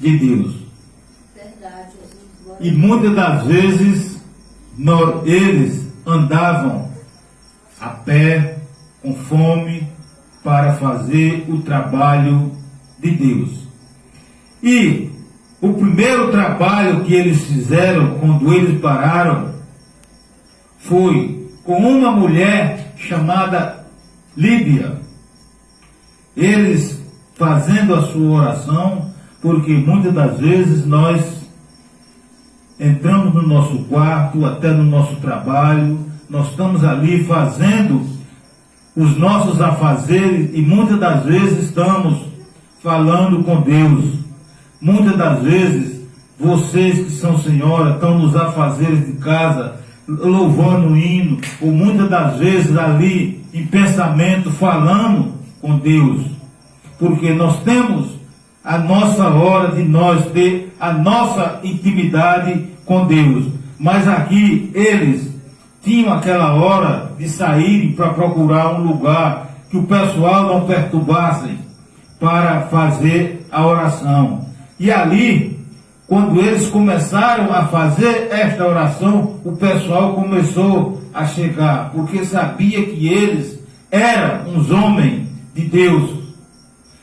de Deus. E muitas das vezes eles andavam a pé, com fome, para fazer o trabalho de Deus. E o primeiro trabalho que eles fizeram quando eles pararam foi com uma mulher chamada Lídia. Eles fazendo a sua oração, porque muitas das vezes nós entramos no nosso quarto, até no nosso trabalho, nós estamos ali fazendo os nossos afazeres e muitas das vezes estamos falando com Deus. Muitas das vezes, vocês que são senhora, estão nos afazeres de casa, louvando o hino, ou muitas das vezes ali, em pensamento, falando com Deus. Porque nós temos a nossa hora de nós ter a nossa intimidade com Deus. Mas aqui, eles tinham aquela hora de saírem para procurar um lugar que o pessoal não perturbasse para fazer a oração. E ali, quando eles começaram a fazer esta oração, o pessoal começou a chegar, porque sabia que eles eram uns homens de Deus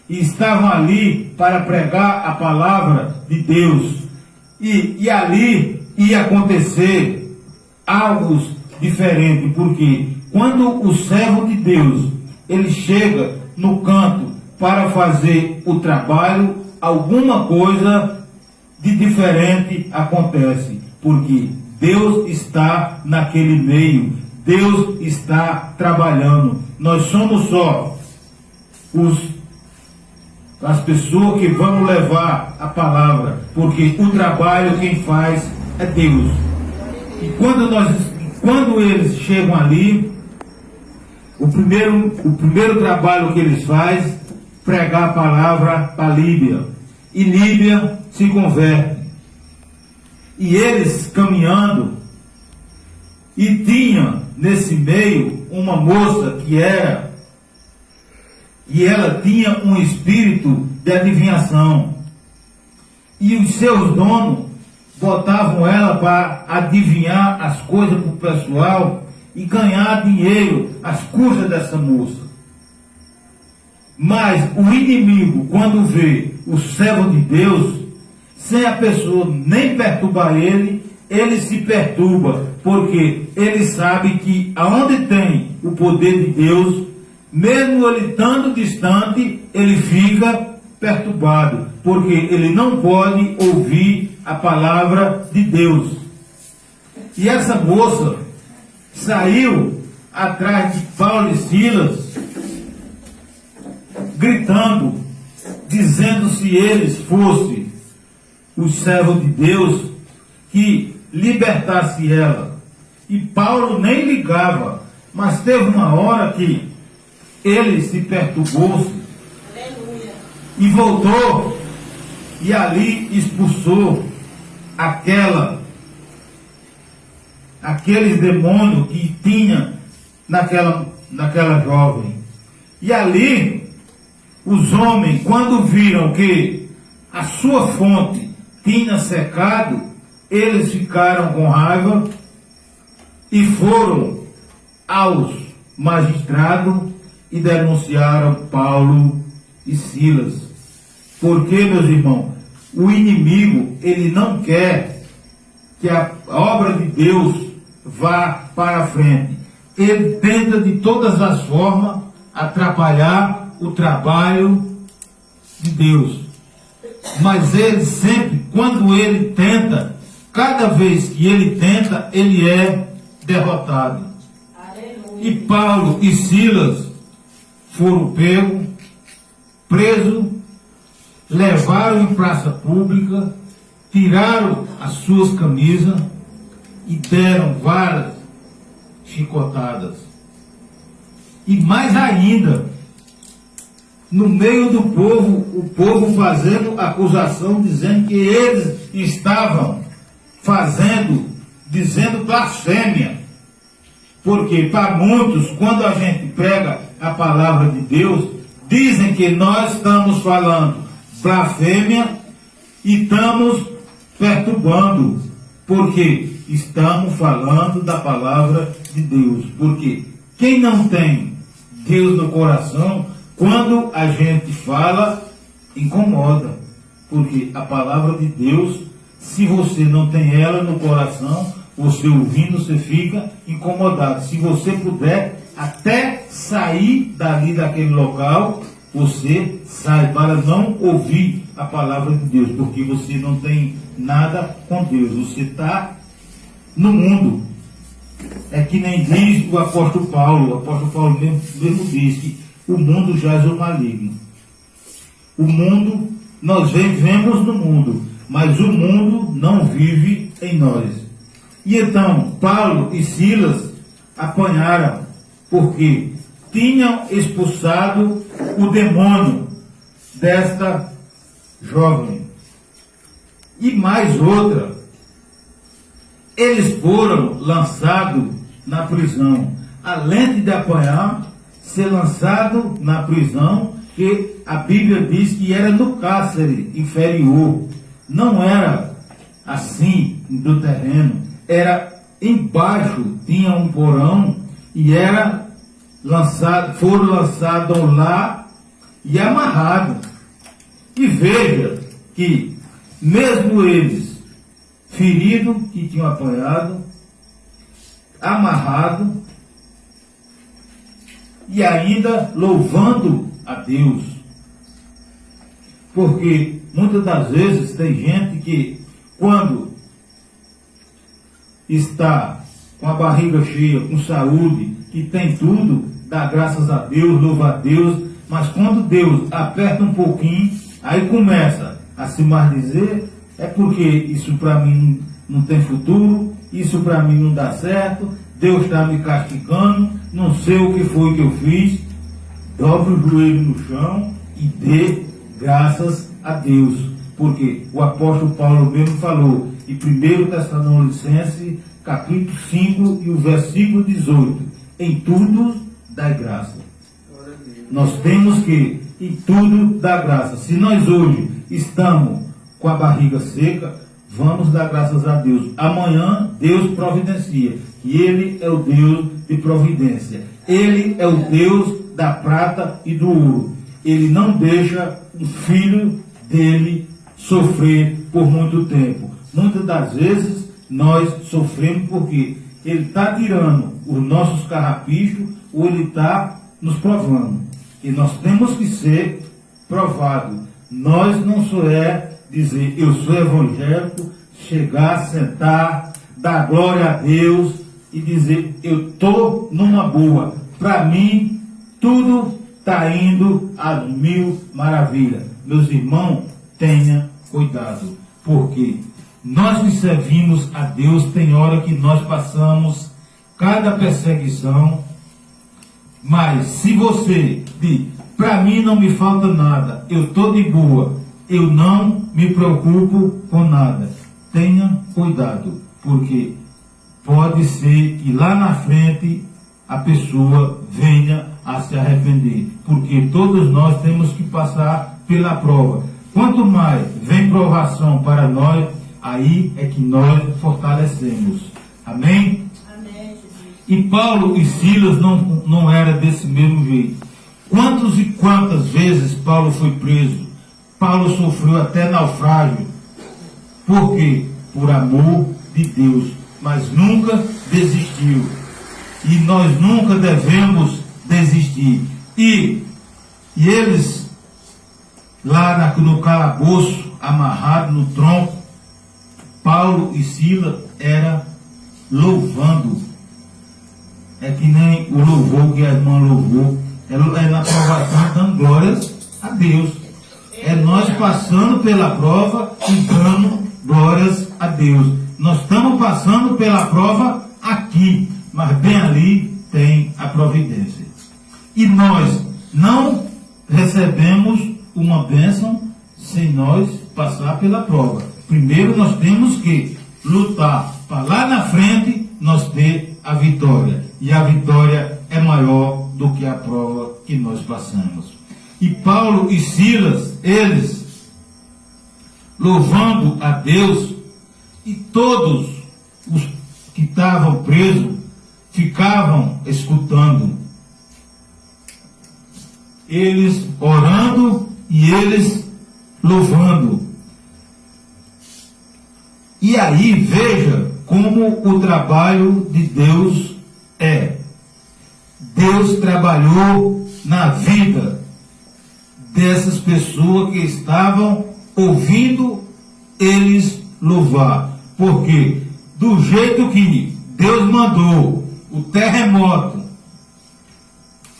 e estavam ali para pregar a palavra de Deus. E ali ia acontecer algo diferente, porque quando o servo de Deus ele chega no canto para fazer o trabalho, alguma coisa de diferente acontece, porque Deus está naquele meio, Deus está trabalhando. Nós somos só as pessoas que vão levar a palavra, porque o trabalho quem faz é Deus. E quando eles chegam ali, o primeiro trabalho que eles fazem, pregar a palavra para Lídia. E Lídia se converte. E eles caminhando, e tinha nesse meio uma moça e ela tinha um espírito de adivinhação. E os seus donos botavam ela para adivinhar as coisas para o pessoal e ganhar dinheiro às custas dessa moça. Mas o inimigo, quando vê o servo de Deus, sem a pessoa nem perturbar ele se perturba, porque ele sabe que aonde tem o poder de Deus, mesmo ele estando distante, ele fica perturbado, porque ele não pode ouvir a palavra de Deus. E essa moça saiu atrás de Paulo e Silas, gritando, dizendo se eles fossem os servos de Deus, que libertasse ela. E Paulo nem ligava, mas teve uma hora que ele se perturbou e voltou, e ali expulsou aqueles demônios que tinha naquela jovem. E ali os homens, quando viram que a sua fonte tinha secado, eles ficaram com raiva e foram aos magistrados e denunciaram Paulo e Silas. Porque, meus irmãos, o inimigo, ele não quer que a obra de Deus vá para frente. Ele tenta de todas as formas atrapalhar o trabalho de Deus. Mas ele sempre, quando ele tenta, cada vez que ele tenta, ele é derrotado. Aleluia. E Paulo e Silas foram pegos, presos, levaram em praça pública, tiraram as suas camisas e deram várias chicotadas. E mais ainda, no meio do povo, o povo fazendo acusação, dizendo que eles estavam dizendo blasfêmia. Porque para muitos, quando a gente prega a palavra de Deus, dizem que nós estamos falando blasfêmia e estamos perturbando, porque estamos falando da palavra de Deus. Porque quem não tem Deus no coração, quando a gente fala, incomoda. Porque a palavra de Deus, se você não tem ela no coração, você ouvindo, você fica incomodado. Se você puder até sair dali daquele local, você sai para não ouvir a palavra de Deus, porque você não tem nada com Deus. Você está no mundo. É que nem diz o apóstolo Paulo. O apóstolo Paulo mesmo diz que o mundo jaz o maligno. O mundo, nós vivemos no mundo, mas o mundo não vive em nós. E então, Paulo e Silas apanharam, porque tinham expulsado o demônio desta jovem. E mais outra, eles foram lançados na prisão. Além de apanhar, ser lançado na prisão, que a Bíblia diz que era no cárcere inferior. Não era assim do terreno, era embaixo, tinha um porão e foram lançados lá e amarrados. E veja que mesmo eles feridos, que tinham apanhado, amarrado e ainda louvando a Deus. Porque muitas das vezes tem gente que, quando está com a barriga cheia, com saúde, que tem tudo, dá graças a Deus, louva a Deus, mas quando Deus aperta um pouquinho, aí começa a se maldizer, é porque isso para mim não tem futuro, isso para mim não dá certo, Deus está me castigando, não sei o que foi que eu fiz. Dobre o joelho no chão e dê graças a Deus. Porque o apóstolo Paulo mesmo falou em 1 Tessalonicenses, capítulo 5 e o versículo 18. Em tudo dai graça. Nós temos que, em tudo, dar graça. Se nós hoje estamos com a barriga seca, vamos dar graças a Deus. Amanhã, Deus providencia. E Ele é o Deus de providência. Ele é o Deus da prata e do ouro. Ele não deixa o filho dele sofrer por muito tempo. Muitas das vezes nós sofremos porque ele está tirando os nossos carrapichos ou ele está nos provando. E nós temos que ser provados. Nós não só dizer eu sou evangélico, chegar, sentar, dar glória a Deus e dizer eu estou numa boa. Para mim, tudo está indo às mil maravilhas. Meus irmãos, tenha cuidado, porque nós que servimos a Deus, tem hora que nós passamos cada perseguição, mas se você diz, para mim não me falta nada, eu estou de boa, eu não me preocupo com nada, tenha cuidado, porque pode ser que lá na frente a pessoa venha a se arrepender, porque todos nós temos que passar pela prova. Quanto mais vem provação para nós, aí é que nós fortalecemos. Amém? Amém. E Paulo e Silas não era desse mesmo jeito. Quantas e quantas vezes Paulo foi preso? Paulo sofreu até naufrágio. Por quê? Por amor de Deus. Mas nunca desistiu. E nós nunca devemos desistir. E eles, lá no calabouço, amarrado no tronco, Paulo e Silas era louvando. É que nem o louvor que a irmã louvou. É na provação dando glórias a Deus. É nós passando pela prova e dando glórias a Deus. Nós estamos passando pela prova aqui, mas bem ali tem a providência. E nós não recebemos uma bênção sem nós passar pela prova. Primeiro nós temos que lutar para lá na frente nós ter a vitória. E a vitória é maior do que a prova que nós passamos. E Paulo e Silas, eles louvando a Deus, e todos os que estavam presos ficavam escutando. Eles orando e eles louvando. E aí veja como o trabalho de Deus é. Deus trabalhou na vida dessas pessoas que estavam ouvindo eles louvar. Porque do jeito que Deus mandou o terremoto,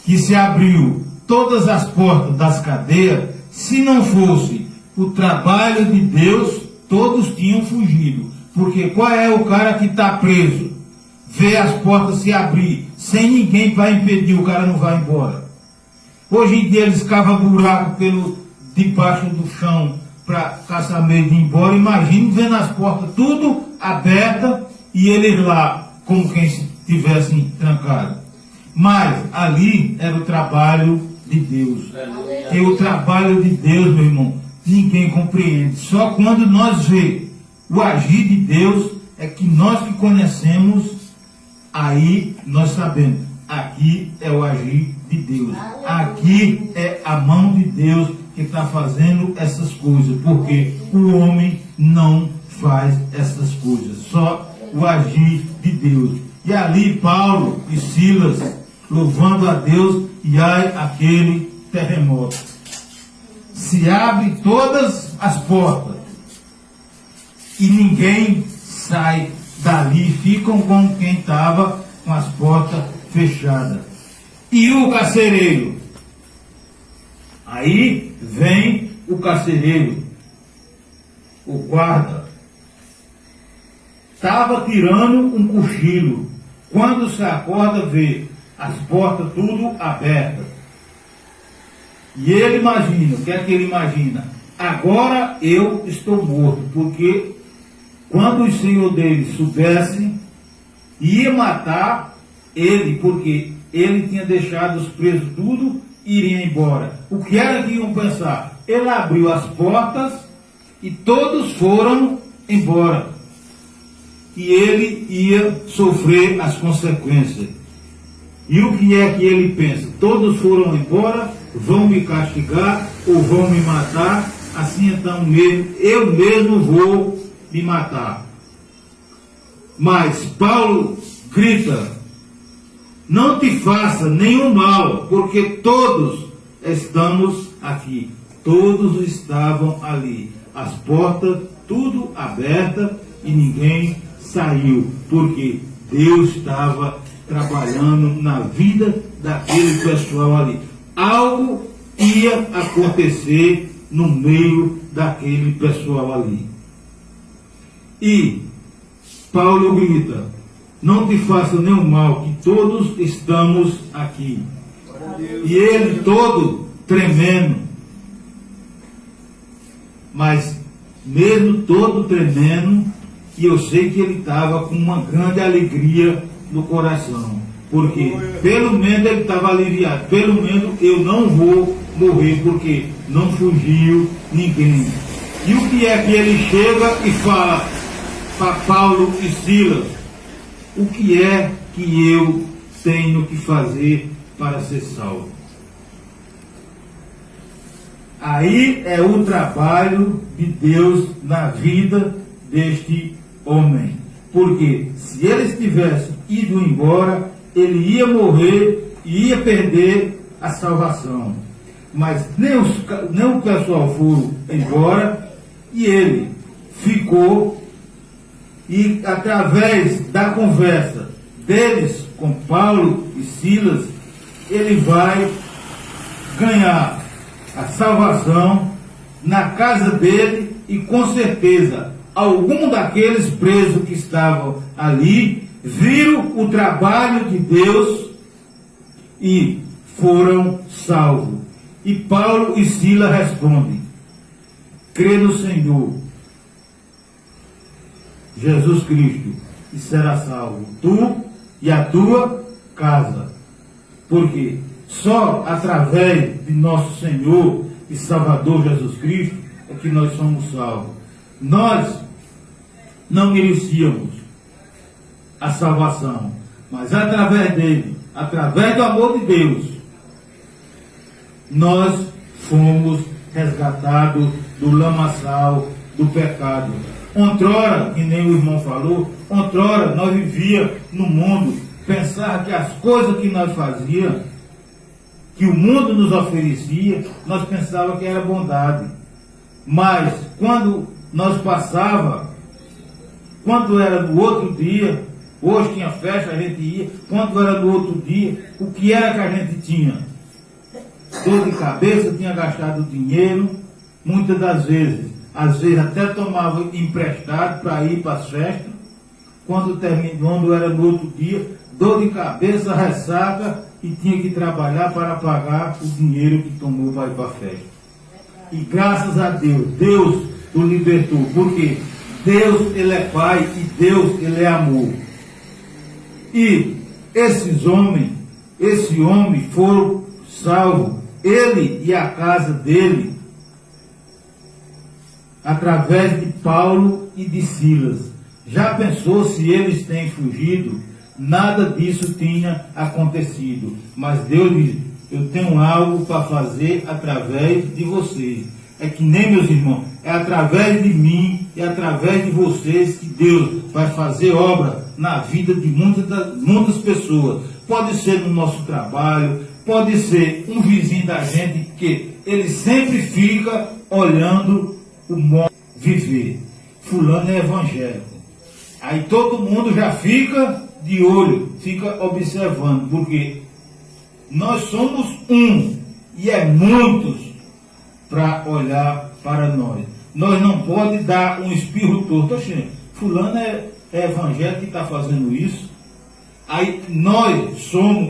que se abriu todas as portas das cadeias, se não fosse o trabalho de Deus, todos tinham fugido. Porque qual é o cara que está preso? Vê as portas se abrir, sem ninguém para impedir, o cara não vai embora. Hoje em dia eles cavam buraco debaixo do chão para caçar meio de ir embora. Imagina vendo as portas tudo abertas e eles lá, como quem estivessem trancados. Mas ali era o trabalho de Deus. E o trabalho de Deus, meu irmão, ninguém compreende. Só quando nós vê o agir de Deus é que nós que conhecemos, aí nós sabemos, aqui é o agir de Deus. Aqui é a mão de Deus que está fazendo essas coisas, porque o homem não faz essas coisas, só o agir de Deus. E ali Paulo e Silas louvando a Deus, e ai aquele terremoto. Se abre todas as portas e ninguém sai dali, ficam como quem estava com as portas fechadas. E o carcereiro? Aí vem o carcereiro, o guarda, estava tirando um cochilo. Quando se acorda, vê as portas tudo abertas. E ele imagina, o que é que ele imagina? Agora eu estou morto, porque quando o senhor dele soubesse, ia matar ele, porque ele tinha deixado os presos tudo e iria embora. O que era que iam pensar? Ele abriu as portas e todos foram embora. E ele ia sofrer as consequências. E o que é que ele pensa? Todos foram embora, vão me castigar ou vão me matar, assim então eu mesmo vou me matar. Mas Paulo grita: não te faça nenhum mal, porque todos estamos aqui. Todos estavam ali, as portas tudo abertas e ninguém saiu, porque Deus estava trabalhando na vida daquele pessoal ali. Algo ia acontecer no meio daquele pessoal ali. E Paulo grita: não te faça nenhum mal, que todos estamos aqui. E ele todo tremendo, mas mesmo todo tremendo, e eu sei que ele estava com uma grande alegria no coração, porque pelo menos ele estava aliviado, pelo menos eu não vou morrer, porque não fugiu ninguém. E o que é que ele chega e fala para Paulo e Silas? O que é que eu tenho que fazer para ser salvo? Aí é o trabalho de Deus na vida deste homem. Porque se ele tivesse ido embora, ele ia morrer e ia perder a salvação. Mas nem o pessoal foram embora e ele ficou. E através da conversa deles com Paulo e Silas, ele vai ganhar a salvação na casa dele, e com certeza algum daqueles presos que estavam ali viram o trabalho de Deus e foram salvos. E Paulo e Silas respondem: crê no Senhor Jesus Cristo e será salvo, tu e a tua casa. Porque só através de nosso Senhor e Salvador Jesus Cristo é que nós somos salvos. Nós não merecíamos a salvação, mas através dele, através do amor de Deus, nós fomos resgatados do lamaçal do pecado. Outrora, que nem o irmão falou, outrora nós vivíamos no mundo, pensar que as coisas que nós fazíamos, que o mundo nos oferecia, nós pensávamos que era bondade. Mas quando nós passava, quando era no outro dia, hoje tinha festa, a gente ia, quando era no outro dia, o que era que a gente tinha? Dor de cabeça, tinha gastado dinheiro, muitas das vezes, às vezes até tomava emprestado para ir para as festas, quando era no outro dia, dor de cabeça, ressaca, e tinha que trabalhar para pagar o dinheiro que tomou para ir para a festa. E graças a Deus, Deus o libertou, porque Deus, Ele é Pai e Deus, Ele é amor. E esse homem foram salvos, ele e a casa dele, através de Paulo e de Silas. Já pensou se eles têm fugido? Nada disso tinha acontecido. Mas Deus diz, eu tenho algo para fazer através de vocês. É que nem, meus irmãos, é através de mim e através de vocês que Deus vai fazer obra na vida de muitas pessoas. Pode ser no nosso trabalho, pode ser um vizinho da gente, que ele sempre fica olhando o modo de viver. Fulano é evangélico. Aí todo mundo já fica de olho, fica observando, porque nós somos um e é muitos para olhar para nós. Nós não podemos dar um espirro torto. Fulano é evangélico que está fazendo isso. Aí nós somos